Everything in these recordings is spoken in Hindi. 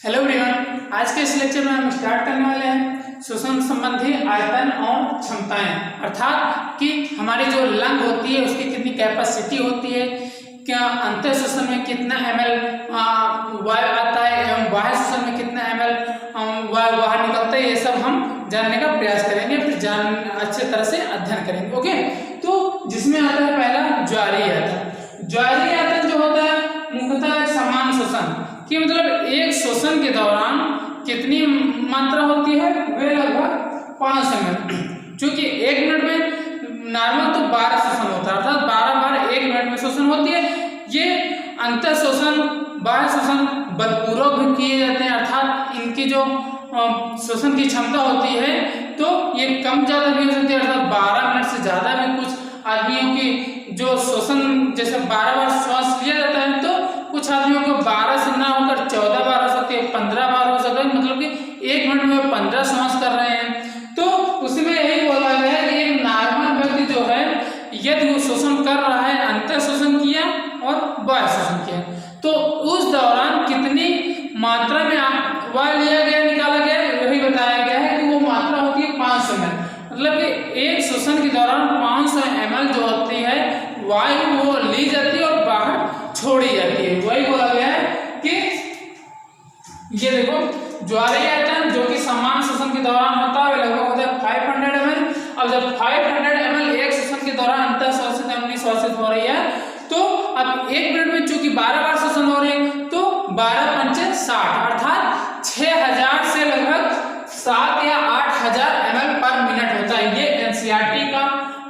हेलो एवरीवन, आज के इस लेक्चर में हम स्टार्ट करने वाले हैं श्वसन संबंधी आयतन और क्षमताएं, अर्थात कि हमारी जो लंग होती है उसकी कितनी कैपेसिटी होती है, क्या अंतर श्वसन में कितना ml वायु आता है एवं बाह्य श्वसन में कितना ml वायु बाहर निकलता है, ये सब हम जानने का प्रयास करेंगे, फिर अच्छे तरह से अध्ययन करेंगे। ओके, तो जिसमें आता है पहला ज्वारीय आयतन। ज्वारीय आयतन जो होता है मुख्यतः समान श्वसन कि मतलब एक श्वसन के दौरान कितनी मात्रा होती है, वे लगभग 5 ml, क्योंकि 1 मिनट में नॉर्मल तो 12 श्वसन होता है, अर्थात 12 बार 1 मिनट में श्वसन होती है। ये अंतर श्वसन बाह्य श्वसन बलपूर्वक भी किए जाते हैं, अर्थात इनकी जो श्वसन की क्षमता होती है तो ये कम ज्यादा भी हो सकती है, अर्थात 12 मिनट से ज्यादा भी कुछ आदमियों की जो श्वसन जैसे 12 बार श्वास लिया जाता है तो कुछ आदमियों को 12 से ना होकर 14 बार हो सकती है, 15 बार हो सकता है, मतलब कि 1 मिनट में 15 श्वास कर रहे हैं। तो उसमें यही बोला गया है कि एक नॉर्मल व्यक्ति जो है यदि वो श्वसन कर रहा है, अंतर श्वसन किया और बाह्य श्वसन किया, तो उस दौरान कितनी मात्रा में वायु लिया गया, निकाला गया, वही बताया गया है कि वो मात्रा होती है 500 ml, मतलब कि एक श्वसन के दौरान 500 ml जो होती है वायु वो ली जाती है और बाहर छोड़ी जाती है। वही बोला गया है कि ये देखो ज्वारीय आयतन जो कि समान श्वसन के दौरान होता है लगभग होता है 500 ml। अब जब 500 ml एक श्वसन के दौरान अंतर श्वसित एवं निश्वासित हो रही है तो अब 1 मिनट में चूंकि 12 बार श्वसन हो रही है तो 12 पंचे 60, अर्थात 6000 से लगभग 7 या 8000 ml पर मिनट होता है। ये एनसीईआरटी का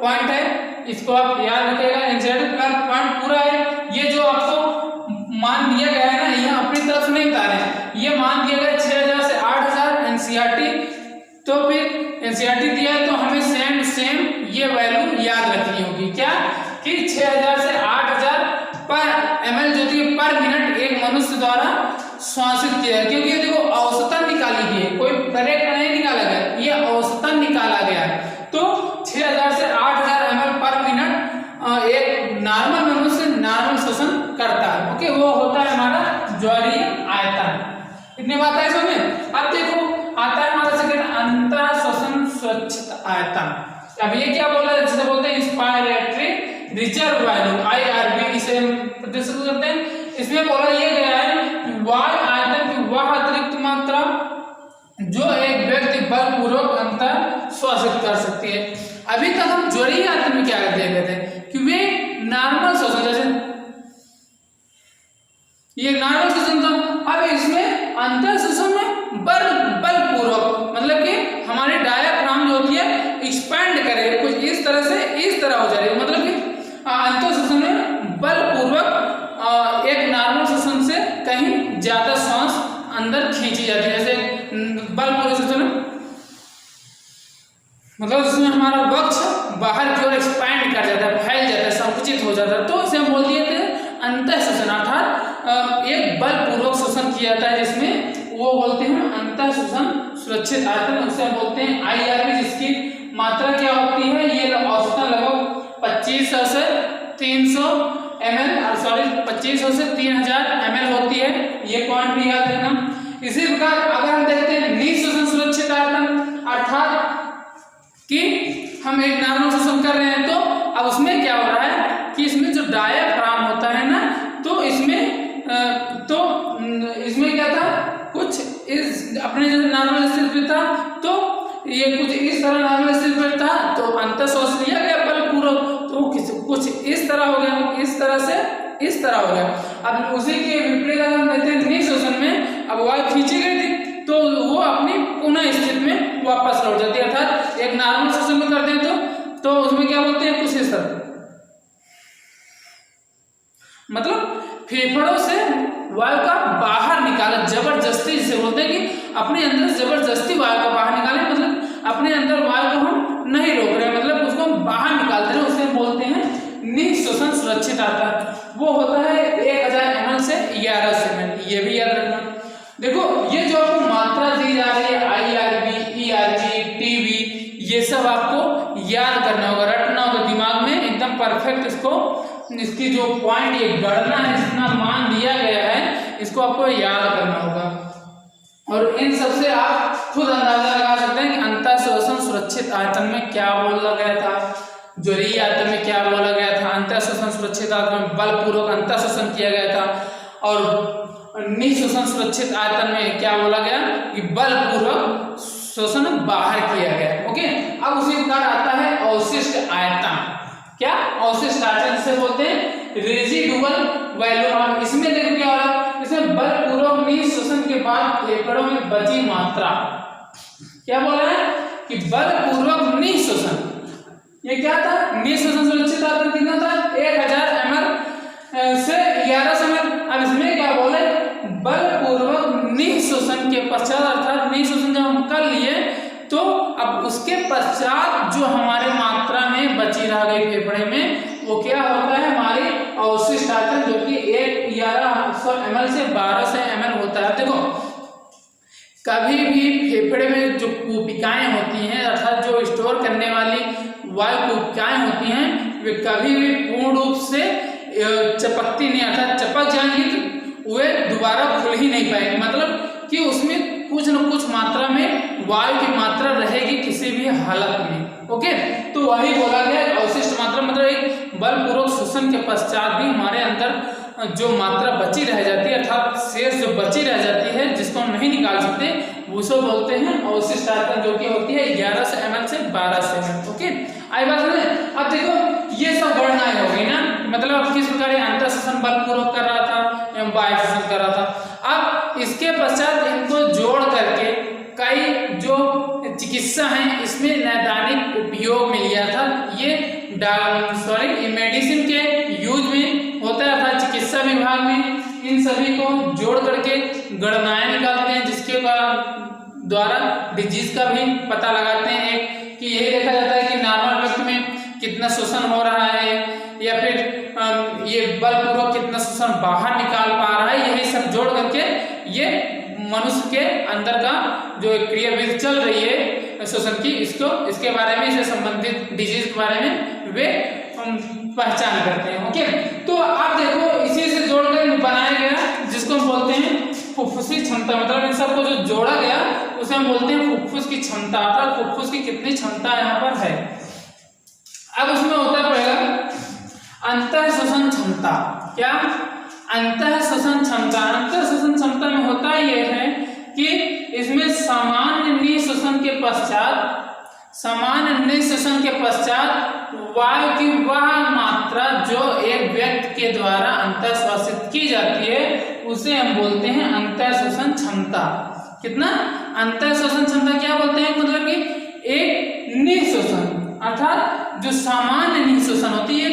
पॉइंट है, इसको आप याद रखिएगा। एनसीईआरटी का पॉइंट पूरा है, ये जो आपको मान दिया गया है ना, ये अपनी तरफ से नहीं बता रहे हैं, ये मान दिया गया 6000 से 8000 एनसीईआरटी, तो फिर एनसीईआरटी दिया है तो हमें सेम ये वैल्यू याद रखनी होगी, क्या कि 6000 से 8000 पर ml जो थी पर मिनट एक मनुष्य द्वारा श्वासित किया है, क्योंकि देखो औसतन निकाली गई है, कोई डायरेक्ट नहीं निकाला गया, ये औसतन निकाला गया है। तो 6000 से 8000 ml पर मिनट एक नॉर्मल मनुष्य नॉर्मल श्वसन करता है। ओके, वो होता है हमारा ज्वारीय आयतन। इतनी बात है इसमें। अब देखो आता है हमारा सेकंड अंतर श्वसन स्वच्छता आयतन। अब ये क्या बोला है, जिसे बोलते हैं इंस्पायरेटरी रिजर्व वैल्यू, IRV इसे प्रदर्शित करते हैं। इसमें बोला ये गया है कि वायु आयतन की वह अतिरिक्त मात्रा जो एक व्यक्ति बलपूर्वक अंतर श्वसित कर सकती है। अभी तक हम ज्वारीय आयतन में क्या दिए गए थे कि वे नॉर्मल श्वसन, जैसे ये नॉर्मल श्वसन था, अब इसमें अंतर श्वसन में बलपूर्वक, मतलब कि हमारी डायाफ्राम जो होती है एक्सपैंड करे, कुछ इस तरह से इस तरह हो जा रही है, मतलब कि अंतर श्वसन में बलपूर्वक एक नॉर्मल श्वसन से कहीं ज्यादा श्वास अंदर खींची जाती है, जैसे बलपूर्वक श्वसन मतलब इसमें हमारा वक्ष बाहर की ओर एक्सपैंड कर जाता है, फैल जाता है, संकुचित हो जाता है, तो इसे हम बोल दिए थे अंतर श्वसन, अर्थात एक बलपूर्वक श्वसन किया जाता है जिसमें वो बोलते हैं अंतर श्वसन सुरक्षित आयतन, उसे बोलते हैं IRV, जिसकी मात्रा क्या होती है, ये औसतन लगभग 2500 से 300 ml, सॉरी 2500 से 3000 ml होती है, ये पॉइंट भी याद रखना। इसी प्रकार अगर हम देखते हैं निश्वसन सुरक्षित आयतन, अर्थात कि हम एक नॉर्मल श्वसन कर रहे हैं तो अब उसमें क्या हो रहा है कि इसमें जो डायाफ्राम होता है ना, तो इसमें क्या था, कुछ इस अपने जैसे नॉर्मल स्थिति पे था, तो ये कुछ इस तरह नॉर्मल स्थिति पे था, तो अंतर श्वास लिया गया बलपूर्वक, तो कुछ इस तरह हो गया, इस तरह से इस तरह हो गया। अब उसी के विपरीत अगर हम देखते हैं निश्वसन में, अब वायु खींची गई थी तो वो अपनी पुनः स्थिति में वापस लौट जाती है, अर्थात एक नॉर्मल श्वसन में करते हैं तो उसमें क्या बोलते हैं, कुछ इस तरह, मतलब फेफड़ों से वायु का बाहर निकाला जबरदस्ती, जिसे बोलते हैं कि अपने अंदर जबरदस्ती वायु को बाहर निकाले, मतलब अपने अंदर वायु को हम नहीं रोक रहे, मतलब उसको हम बाहर निकालते रहे, उसे बोलते हैं निश्वसन सुरक्षित आयतन। वो होता है 1000 ml से 1100 ml, ये भी याद रखना। देखो ये जो आपको मात्रा दी जा रही है IRV, ERV, TV, ये सब आपको याद करना होगा, रटना होगा दिमाग में एकदम परफेक्ट। इसकी जो पॉइंट ये गणना है, जितना मान दिया गया है, इसको आपको याद करना होगा। और इन सब से आप खुद अंदाजा लगा सकते हैं कि अंतः शोषण सुरक्षित आयतन में क्या बोला गया था, जोरीय आयतन में क्या बोला गया था, अंतः शोषण सुरक्षित आयतन में बलपूर्वक अंतः शोषण किया गया था, और निःशोषण सुरक्षित आयतन में क्या बोला गया कि बलपूर्वक शोषण बाहर किया गया। ओके, अब उसी प्रकार आता है अवशिष्ट आयतन। क्या अवशिष्ट आयतन से बोलते हैं रेजिडुअल वॉल्यूम। अब इसमें देखो क्या हो रहा है, इसमें बलपूर्वक निःशोषण के बाद फेफड़ों में बची मात्रा, क्या बोल रहा है कि बलपूर्वक निःशोषण, ये क्या था, निःशोषण सुरक्षित आयतन कितना था 1000 ml से 1100 ml। अब इसमें क्या बोले, बलपूर्वक निःशोषण के पश्चात, अर्थात निःशोषण जब हम कर लिए तो अब उसके पश्चात जो हमारे मात्रा में बची रह गई फेफड़े में, वो क्या होता है, हमारी अवशिष्ट आयतन, जो कि 1100 ml से 1200 ml होता है। देखो कभी भी फेफड़े में जो कोशिकाएं होती हैं, अर्थात जो स्टोर करने वाली वायु कोशिकाएं होती हैं, वे कभी भी पूर्ण रूप से चपकती नहीं, अर्थात चपक जाएंगी तो वे दोबारा खुल ही नहीं पाएंगे, मतलब कि उसमें कुछ न कुछ मात्रा में वायु की मात्रा रहेगी किसी भी हालत में। ओके, तो वही बोला गया अवशिष्ट मात्रा, मतलब एक बलपूर्वक शोषण के पश्चात भी हमारे अंदर जो मात्रा बची रह जाती है, अर्थात शेष जो बची रह जाती है जिसको हम नहीं निकाल सकते, उसको बोलते हैं अवशिष्ट आयतन, जो कि होती है 1100 ml से 1200 ml। ओके, आई बात में। अब देखो ये सब गणनाएं हो गई ना, मतलब अब किस प्रकार अंतः शोषण बलपूर्वक कर रहा था एवं बाह्य शोषण कर रहा था। अब इसके पश्चात इनको जोड़ करके कई जो चिकित्सा हैं इसमें नैदानिक उपयोग में लिया था। ये मेडिसिन के यूज में होता है, अर्थात चिकित्सा विभाग में इन सभी को जोड़ करके गणनाएं निकालते हैं, जिसके द्वारा डिजीज का भी पता लगाते हैं। कि यही देखा जाता है कि नॉर्मल व्यक्ति में कितना शोषण हो रहा है, या फिर ये बलपूर्वक कितना शोषण बाहर निकाल पा रहा है, यही सब जोड़ करके ये मनुष्य के अंदर का जो क्रियाविधि चल रही है शोषण की, इसके बारे में, इससे संबंधित डिजीज के बारे में वे पहचान करते हैं। ओके, तो आप देखो इसी से जोड़कर बनाया गया जिसको हम बोलते हैं फुफ्फुसी क्षमता, मतलब इन सबको जो जोड़ा गया उसे हम बोलते हैं फुफ्फुस की क्षमता, अर्थात फुफ्फुस की कितनी क्षमता यहाँ पर है। अब उसमें होता है पहला अंतः शोषण क्षमता। क्या अंतः शोषण क्षमता, अंतः शोषण क्षमता में होता यह है कि इसमें सामान्य निःशोषण के पश्चात वायु की वह मात्रा जो एक व्यक्ति के द्वारा अंतः श्वसित की जाती है उसे हम बोलते हैं अंतः शोषण क्षमता। कितना अंतः शोषण क्षमता क्या बोलते हैं, मतलब कि एक निःशोषण, अर्थात जो सामान्य निःशोषण होती है,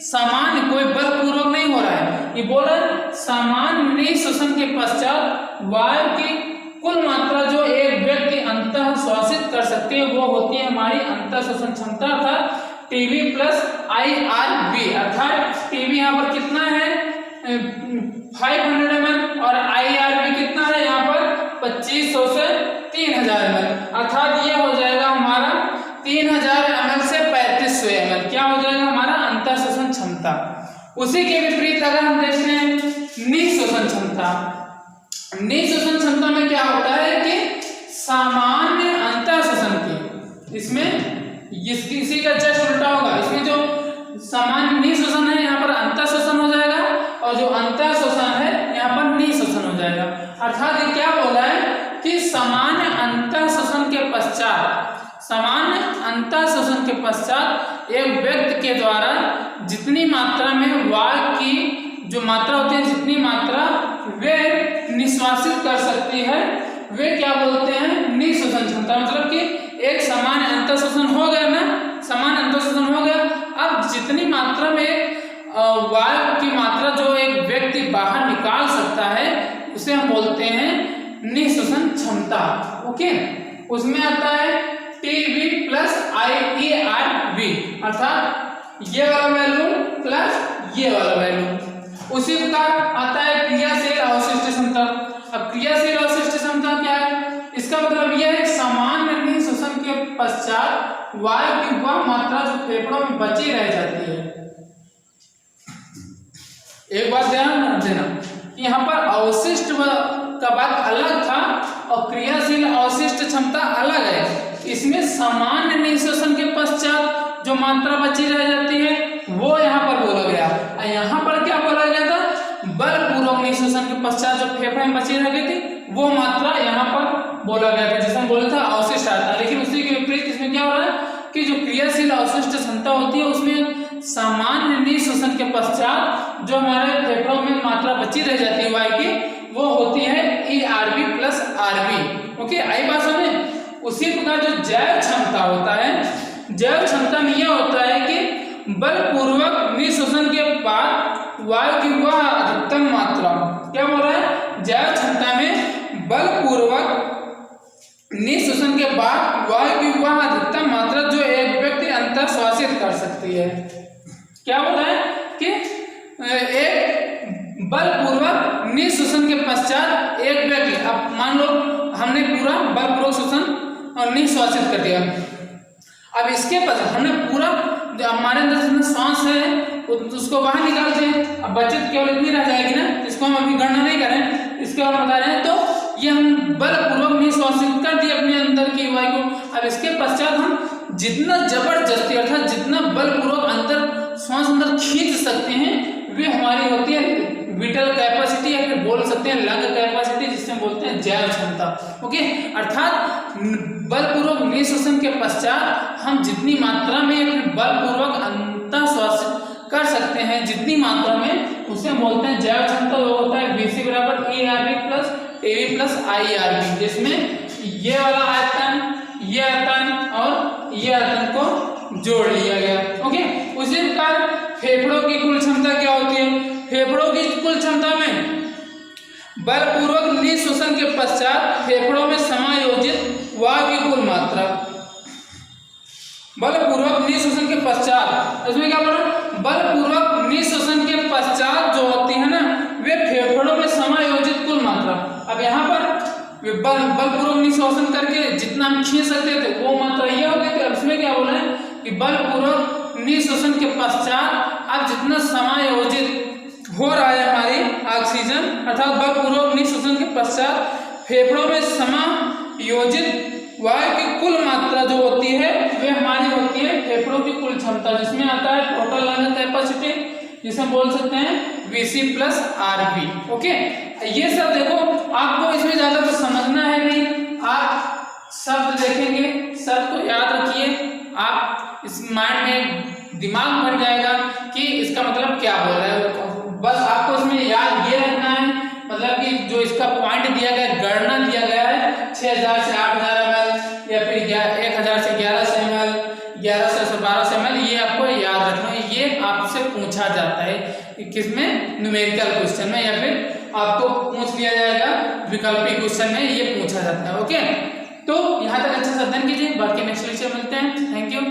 सामान्य कोई बलपूर्वक नहीं हो रहा है, ये बोल रहा है सामान्य निःशोषण के पश्चात वायु की कुल मात्रा जो एक व्यक्ति अंतः श्वसित कर सकते हैं वो होती है हमारी अंतः शोषण क्षमता, अर्थात टीबी प्लस IRV। अर्थात टीबी यहाँ पर कितना है 500 ml और IRV कितना है यहाँ पर 2500 से 3000 ml, अर्थात ये हो जाएगा हमारा 3000 ml से 3500 ml, क्या हो जाएगा हमारा अंतः शोषण क्षमता। उसी के विपरीत अगर हम देखते हैं निःशोषण क्षमता, निःशोषण क्षमता में क्या होता है कि सामान्य अंतः शोषण की, इसमें इसी का जस्ट उल्टा होगा, इसमें जो सामान्य निःशोषण है यहाँ पर अंतः शोषण हो जाएगा और जो अंतः शोषण है यहाँ पर निःशोषण हो जाएगा। अर्थात ये क्या बोला है कि सामान्य अंतः शोषण के पश्चात एक व्यक्ति के द्वारा जितनी मात्रा में वायु की जो मात्रा होती है, जितनी मात्रा वे निश्वासित कर सकती है, वे क्या बोलते हैं निःशोषण क्षमता। मतलब कि एक सामान्य अंतः शोषण हो गया ना, सामान्य अंतः शोषण हो गया, अब जितनी मात्रा में वायु की मात्रा जो एक व्यक्ति बाहर निकाल सकता है उसे हम बोलते हैं निःशोषण क्षमता। ओके, उसमें आता है टीबी प्लस IERV, अर्थात ये वाला वैल्यू प्लस ये वाला वैल्यू। उसी प्रकार आता है क्रियाशील अवशिष्ट क्षमता। अब क्रियाशील अवशिष्ट क्षमता क्या है, इसका मतलब यह है सामान्य निःशोषण के पश्चात वायु की वह मात्रा जो फेफड़ों में बची रह जाती है। एक बात ध्यान देना, यहाँ पर अवशिष्ट का बात अलग था और क्रियाशील अवशिष्ट क्षमता अलग है। इसमें सामान्य निःशोषण के पश्चात जो मात्रा बची रह जाती है वो यहाँ पर बोला गया। और यहाँ पर क्या बोला गया था, बलपूर्वक निःशोषण के पश्चात जो फेफड़े में बची रह गई थी वो मात्रा यहाँ पर बोला गया था, जिसे हम बोला था अवशिष्ट आता। लेकिन उसी के विपरीत इसमें क्या हो रहा है कि जो क्रियाशील अवशिष्ट क्षमता होती है उसमें सामान्य निःशोषण के पश्चात जो हमारे फेफड़ों में मात्रा बची रह जाती है वायु की वो होती है ERV प्लस RV। ओके, आई बात समझ। उसी प्रकार जो जैव क्षमता होता है, जैव क्षमता में यह होता है कि बलपूर्वक निःशोषण के बाद वायु की वह अधिकतम मात्रा, क्या बोल रहा है, जैव क्षमता में बलपूर्वक निःशोषण के बाद वायु की वह अधिकतम मात्रा जो एक व्यक्ति अंतर श्वासित कर सकती है। क्या बोल रहा है कि एक बलपूर्वक निःशोषण के पश्चात एक व्यक्ति, अब मान लो हमने पूरा बलपूर्वक शोषण और निःश्वासित कर दिया, अब इसके पश्चात हमने पूरा हमारे अंदर जितना श्वास है उसको बाहर निकालते हैं, अब बचत केवल इतनी रह जाएगी ना, इसको हम अभी गणना नहीं करें, इसके और बता रहे हैं। तो ये हम बलपूर्वक निःश्वासित कर दिए अपने अंदर की वायु को। अब इसके पश्चात हम जितना जबरदस्ती अर्थात जितना बलपूर्वक अंदर श्वास अंदर खींच सकते हैं वे हमारी होती है विटल कैपेसिटी, या फिर बोल सकते हैं लंग कैपेसिटी, जिससे बोलते हैं जैव क्षमता। ओके, अर्थात बलपूर्वक निःशोषण के पश्चात हम जितनी मात्रा में या फिर बलपूर्वक अंतर श्वासित कर सकते हैं जितनी मात्रा में, उसे बोलते हैं जैव क्षमता। वो होता है VC बराबर ERV plus AV plus IRV, जिसमें ये वाला आयतन, ये आयतन और ये आयतन को जोड़ लिया गया। ओके, उसी प्रकार फेफड़ों की कुल क्षमता क्या होती है, फेफड़ों की कुल क्षमता में बलपूर्वक निःशोषण के पश्चात फेफड़ों में समायोजित वायु की कुल मात्रा, बलपूर्वक निःशोषण के पश्चात, इसमें क्या बोला, बलपूर्वक निःशोषण के पश्चात जो होती है ना वे फेफड़ों में समायोजित कुल मात्रा। अब यहाँ पर बलपूर्वक निःशोषण करके जितना हम खींच सकते थे वो मात्रा ये हो गई थी। अब इसमें क्या बोला है कि बलपूर्वक निःशोषण के पश्चात अब जितना समायोजित हो रहा है हमारी ऑक्सीजन, अर्थात बलपूर्वक निःशोषण के पश्चात फेफड़ों में समायोजित वायु की कुल मात्रा जो होती है वे हमारी होती है फेफड़ों की कुल क्षमता, जिसमें आता है टोटल लंग कैपेसिटी, जिसे बोल सकते हैं VC प्लस RV। ओके, ये सब देखो, आपको इसमें ज्यादा कुछ समझना है नहीं, आप शब्द देखेंगे, शब्द को याद रखिए, आप इस माइंड में दिमाग भर जाएगा कि इसका मतलब क्या बोल रहा है। बस आपको इसमें याद ये रखना है, मतलब कि जो इसका पॉइंट दिया गया, गणना दिया गया है 6000 से 8000 ml या फिर 1000 से 1100 ml, 1100 से 1200 ml, ये आपको याद रखना है। ये आपसे पूछा जाता है किसमें, न्यूमेरिकल क्वेश्चन में, या फिर आपको पूछ लिया जाएगा विकल्पी क्वेश्चन में, ये पूछा जाता है। ओके, तो यहाँ तक अच्छे से अध्ययन कीजिए, बाकी नेक्स्ट लेक्चर मिलते हैं। Thank you.